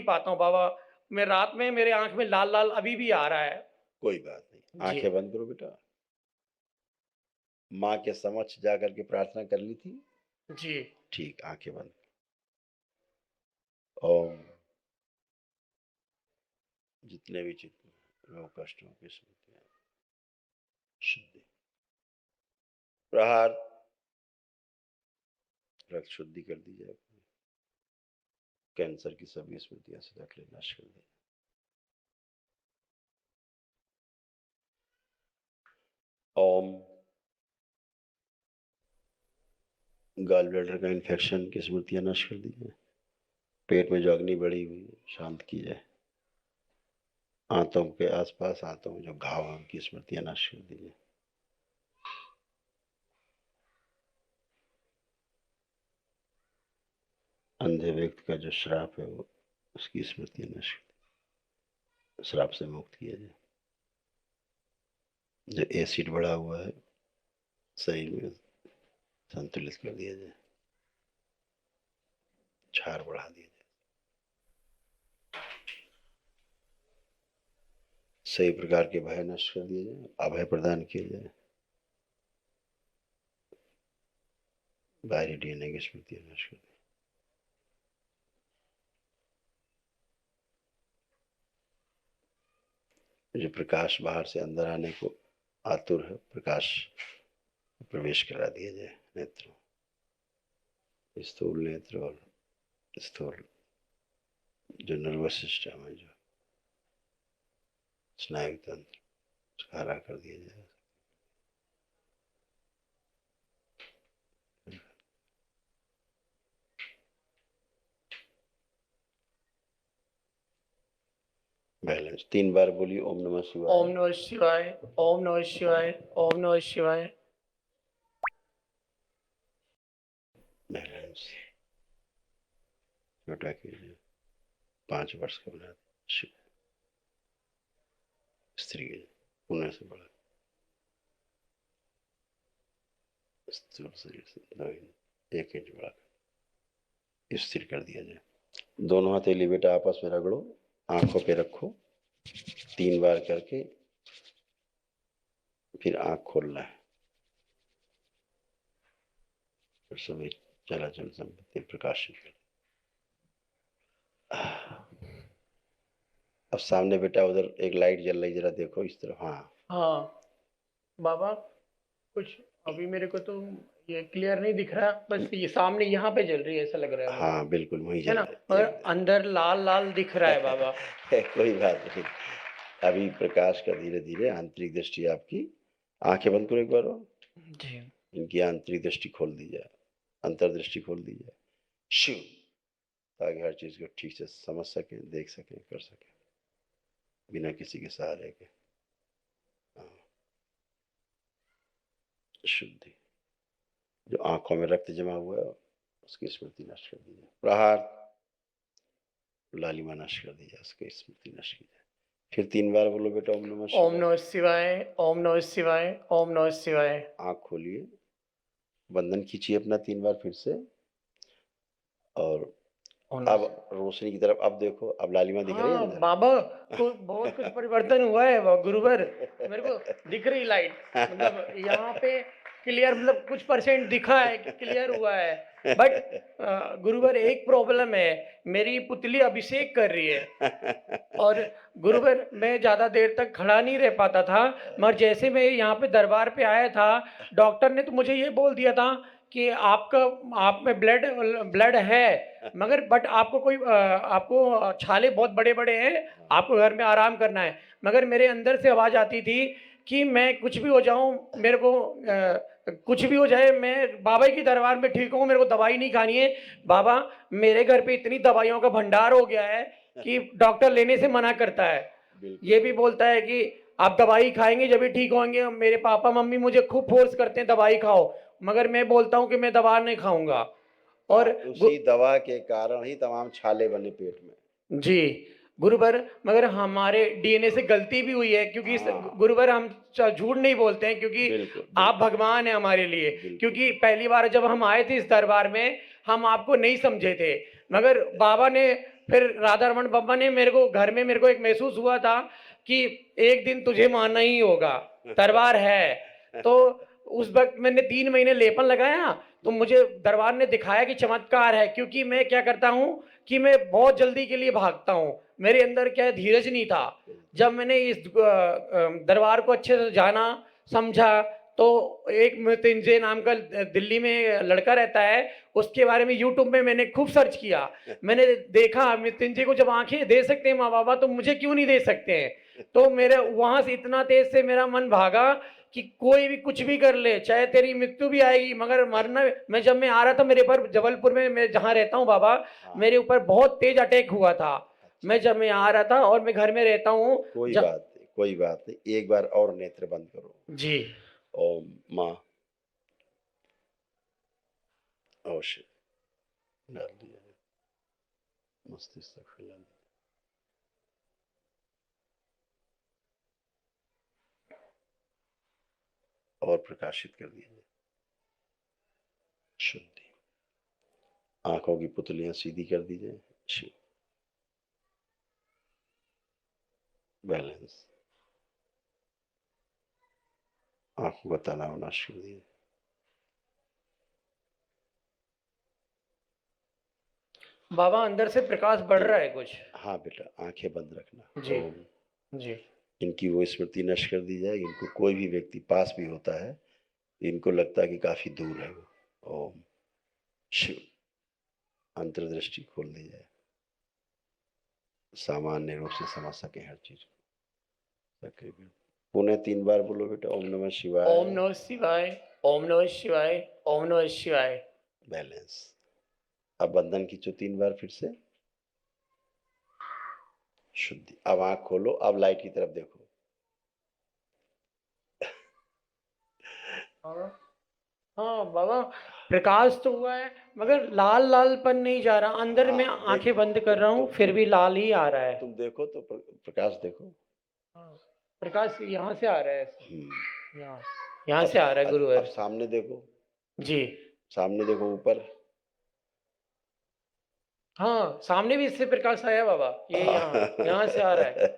पाता हूँ बाबा। मैं रात में मेरे आँख में लाल-लाल अभी भी आ रहा है। कोई बात नहीं, जी। आँखें बंद करो बेटा। माँ के समक्ष जाकर के प्रार्थना कर ली थी? जी। ठीक, आँखें बंद। ओम, जितने भी चित्त रोग कष्टों की स्मृतियाँ, शुद्धि, प्रहार, रक्त शुद्धि कर दी जाए। कैंसर की सभी स्मृतियाँ सदा के लिए नष्ट कर दी। ओम, गॉल ब्लैडर का इन्फेक्शन की स्मृतियाँ नष्ट कर दी जाए। पेट में जो अग्नि बढ़ी हुई है, शांत की जाए। आंतों के आसपास, आंतों में जो घाव है उनकी स्मृतियाँ नष्ट कर दी जाए। अंधे व्यक्ति का जो श्राप है वो, उसकी स्मृतियाँ नष्ट कर दी, श्राप से मुक्त किया जाए। जो एसिड बढ़ा हुआ है शरीर में, संतुलित कर दिया जाए। क्षार बढ़ा दिया जाए। सही प्रकार के भय नष्ट कर दिए जाए, अभय प्रदान किया जाए। बाहरी डीएनए की स्मृतियाँ नष्ट कर दी। जो प्रकाश बाहर से अंदर आने को आतुर है, प्रकाश प्रवेश करा दिया जाए नेत्रों, स्थूल नेत्र और स्थूल जो नर्वस सिस्टम है, जो स्नायु तंत्र, हरा कर दिया जाए। बैलेंस 3 बार बोलिए ओम नमः शिवाय। ओम नमः शिवाय, ओम नमः शिवाय, ओम नमः शिवाय। बैलेंस छोटा कीजिए। 5 वर्ष का बना स्त्री पुण्य से बड़ा स्थूल शरीर से 1 इंच बड़ा स्थिर कर दिया जाए। दोनों हाथ एलिवेटर आपस में रगड़ो, आंखों पे रखो 3 बार करके, फिर आंख खोलना है। फिर सभी चलाचल संपत्ति प्रकाशित कर। अब सामने बेटा उधर एक लाइट जल रही, जरा देखो इस तरफ। हाँ हाँ, बाबा कुछ अभी मेरे को तो ये क्लियर नहीं दिख रहा, बस ये सामने यहाँ पे जल रही है ऐसा लग रहा है मुझे, हाँ बिल्कुल वही है जल ना? रहा मगर है अंदर लाल-लाल दिख रहा है बाबा। कोई बात नहीं, अभी प्रकाश का धीरे धीरे आंतरिक दृष्टि आपकी, आंखें बंद करो एक बार और, जी। इनकी आंतरिक दृष्टि खोल दी जाए, अंतर्दृष्टि खोल दी जाए। शिव, ताकि हर चीज को ठीक से समझ सके, देख सके, कर सके, बिना किसी के सहारे के। हाँ, शुद्धि, जो आंखों में रक्त जमा हुआ है उसकी स्मृति नष्ट कर दी जाए। प्रहार, लालिमा नष्ट कर दी जाए, उसकी स्मृति नष्ट की जाए। फिर 3 बार बोलो बेटा ओम नमः ओम शिवाय। नमः शिवाय, ओम नमः शिवाय, ओम नमः शिवाय। आंख खोलिए, बंधन खींचिए अपना 3 बार फिर से, और ओम अब नमः। रोशनी की तरफ अब देखो, अब लालिमा दिख रही है हाँ, अंदर। बाबा बहुत कुछ परिवर्तन हुआ है गुरुवर, मेरे को दिख रही लाइट, मतलब यहाँ पे क्लियर, मतलब कुछ परसेंट दिखा है कि क्लियर हुआ है, बट गुरुवर एक प्रॉब्लम है, मेरी पुतली अभिषेक कर रही है और गुरुवर मैं ज़्यादा देर तक खड़ा नहीं रह पाता था, मगर जैसे मैं यहाँ पे दरबार पे आया था, डॉक्टर ने तो मुझे ये बोल दिया था कि आपका आप में ब्लड ब्लड है, मगर बट आपको कोई आपको छाले बहुत बड़े-बड़े हैं, आपको घर में आराम करना है। मगर मेरे अंदर से आवाज़ आती थी कि मैं कुछ भी हो जाऊँ, मेरे को कुछ भी हो जाए, मैं बाबा की दरबार में ठीक हूँ, मेरे को दवाई नहीं खानी है। बाबा, मेरे घर पे इतनी दवाइयों का भंडार हो गया है कि डॉक्टर लेने से मना करता है। ये भी बोलता है कि आप दवाई खाएँगे जब भी ठीक होंगे। मेरे पापा-मम्मी मुझे खूब फ़ोर्स करते हैं दवाई खाओ, मगर मैं बोलता हूँ कि मैं दवा नहीं खाऊँगा। और गु उसी दवा के कारण ही तमाम छाले बने पेट में। जी, गुरुवर, मगर हमारे डीएनए से गलती भी हुई है, क्योंकि स हाँ गुरुवर हम झूठ नहीं बोलते हैं, क्योंकि बिल्कुल आप बिल्कुल भगवान हैं हमारे लिए। बिल्कुल क्योंकि पहली बार जब हम आए थे इस दरबार में, हम आपको नहीं समझे थे। मगर बाबा ने फिर राधा रमन बाबा ने मेरे को घर में मेरे को एक महसूस हुआ था कि एक दिन तुझे मानना ही होगा, दरबार है। तो उस वक्त मैंने 3 महीने लेपन लगाया, तो मुझे दरबार ने दिखाया कि चमत्कार है, क्योंकि मैं क्या करता हूँ कि मैं बहुत जल्दी के लिए भागता हूँ, मेरे अंदर क्या है धीरज नहीं था। जब मैंने इस दरबार को अच्छे से जाना समझा, तो एक मृत्युंजय नाम का दिल्ली में लड़का रहता है, उसके बारे में यूट्यूब में मैंने खूब सर्च किया। मैंने देखा मृत्युंजय को जब आंखें दे सकते हैं माँ बाबा, तो मुझे क्यों नहीं दे सकते हैं। तो मेरे वहां से इतना तेज से मेरा मन भागा कि कोई भी कुछ भी कर ले, चाहे तेरी मृत्यु भी आएगी मगर मरना। मैं जब मैं आ रहा था, मेरे पर जबलपुर में मैं जहाँ रहता हूँ बाबा, मेरे ऊपर बहुत तेज अटैक हुआ था। मैं जब मैं आ रहा था और मैं घर में रहता हूँ। कोई बात नहीं, कोई बात नहीं, एक बार और नेत्र बंद करो। जी। ओम माँ अवश्य डाल दिया, मस्तिष्क तक फैला दिया। और प्रकाशित कर दिया, शुद्धि। आंखों की पुतलियां सीधी कर दीजिए, शिव बैलेंस। आंखों का तनाव नाश कर दिए। बाबा अंदर से प्रकाश बढ़ रहा है कुछ। हाँ बेटा, आंखें बंद रखना। जी। ओम। जी। इनकी वो स्मृति नष्ट कर दी जाए। इनको कोई भी व्यक्ति पास भी होता है, इनको लगता है कि काफी दूर है वो। ओम शिव। अंतर्दृष्टि खोल दी जाए, सामान्य रूप से समझ सके हर चीज को। पुनः 3 बार बोलो बेटा, ओम नमः शिवाय। ओम नमः शिवाय, ओम नमः शिवाय, ओम नमः शिवाय। बैलेंस। अब बंधन खींचो 3 बार फिर से, शुद्धि। अब आंख खोलो, अब लाइट की तरफ देखो। हाँ बाबा, प्रकाश तो हुआ है मगर लाल लालपन नहीं जा रहा अंदर। हाँ, मैं आंखें बंद कर रहा हूँ फिर भी लाल ही आ रहा है। तुम देखो तो प्रकाश देखो। हाँ, प्रकाश यहाँ से आ रहा है। हम्म। यहाँ से आ रहा है अब गुरुवर सामने देखो, जी। सामने देखो ऊपर। हाँ, सामने भी इससे प्रकाश आया बाबा, ये यहाँ से आ रहा है।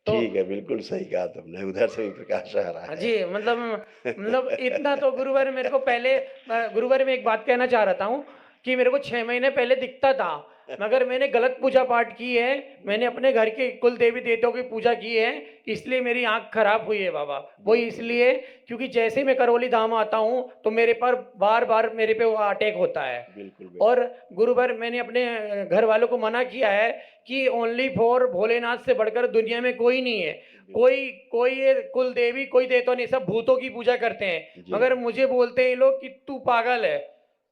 तो ठीक है, बिल्कुल सही कहा तुमने, उधर से भी प्रकाश आ रहा है। जी, मतलब इतना तो गुरुवर मेरे को पहले, गुरुवर मैं एक बात कहना चाह रहा हूँ कि मेरे को 6 महीने पहले दिखता था, मगर मैंने गलत पूजा पाठ की है। मैंने अपने घर के कुल देवी देवताओं की पूजा की है, इसलिए मेरी आंख खराब हुई है बाबा। वो इसलिए क्योंकि जैसे ही मैं करौली धाम आता हूँ तो मेरे पर बार बार मेरे पे वो अटैक होता है। बिल्कुल। और गुरुवर मैंने अपने घर वालों को मना किया है कि ओनली फॉर भोलेनाथ से बढ़कर दुनिया में कोई नहीं है। कोई कोई ये कुल देवी कोई देवता नहीं, सब भूतों की पूजा करते हैं। मगर मुझे बोलते हैं ये लोग कि तू पागल है।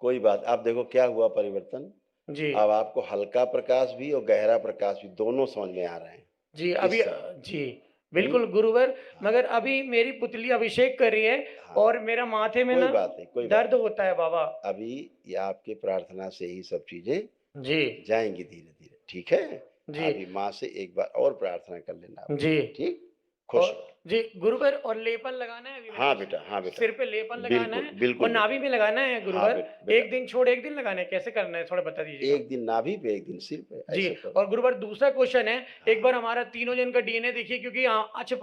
कोई बात। आप देखो क्या हुआ परिवर्तन। जी। अब आपको हल्का प्रकाश भी और गहरा प्रकाश भी दोनों समझ में आ रहे हैं। जी अभी जी बिल्कुल गुरुवर। मगर अभी मेरी पुतली अभिषेक कर रही है और मेरा माथे में कोई ना बात नहीं, कोई दर्द होता है बाबा। अभी ये आपके प्रार्थना से ही सब चीजें जी जाएंगी धीरे धीरे, ठीक है। जी अभी माँ से एक बार और प्रार्थना कर लेना आप। जी। ठीक, खुश और रहो। जी गुरुवर, और लेपन लगाना है अभी मेरे हाँ को। बेटा, हाँ बेटा, सिर पे लेपन लगाना बिल्कुल है बिल्कुल और नाभि में लगाना है हाँ गुरुवर। बेटा, एक दिन छोड़ एक दिन लगाना है, कैसे करना है थोड़ा बता दीजिएगा। एक दिन नाभि पे एक दिन सिर पे, जी। ऐसे करो। और गुरुवर दूसरा क्वेश्चन है, एक बार हमारा तीनों जन का डीएनए देखिए, क्योंकि अच्छा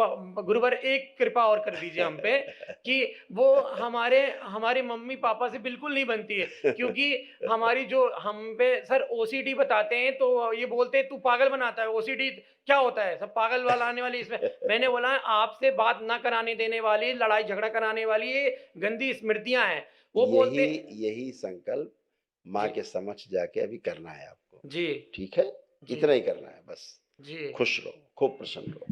गुरुवर एक कृपा और कर दीजिए हम पे कि वो हमारे हमारे मम्मी पापा से बिल्कुल नहीं बनती है। क्योंकि हमारी जो हम पे सर ओसीडी बताते हैं, तो ये बोलते हैं तू पागल बनाता है। ओसीडी क्या होता है, सब पागल वाला आने वाली इसमें। मैंने बोला आपसे बात ना कराने देने वाली, लड़ाई झगड़ा कराने वाली ये गंदी स्मृतियां हैं। वो बोलते यही संकल्प माँ जी के समक्ष जाके अभी करना है आपको। जी ठीक है, जी इतना ही करना है बस। जी। खुश रहो, खूब प्रसन्न रहो।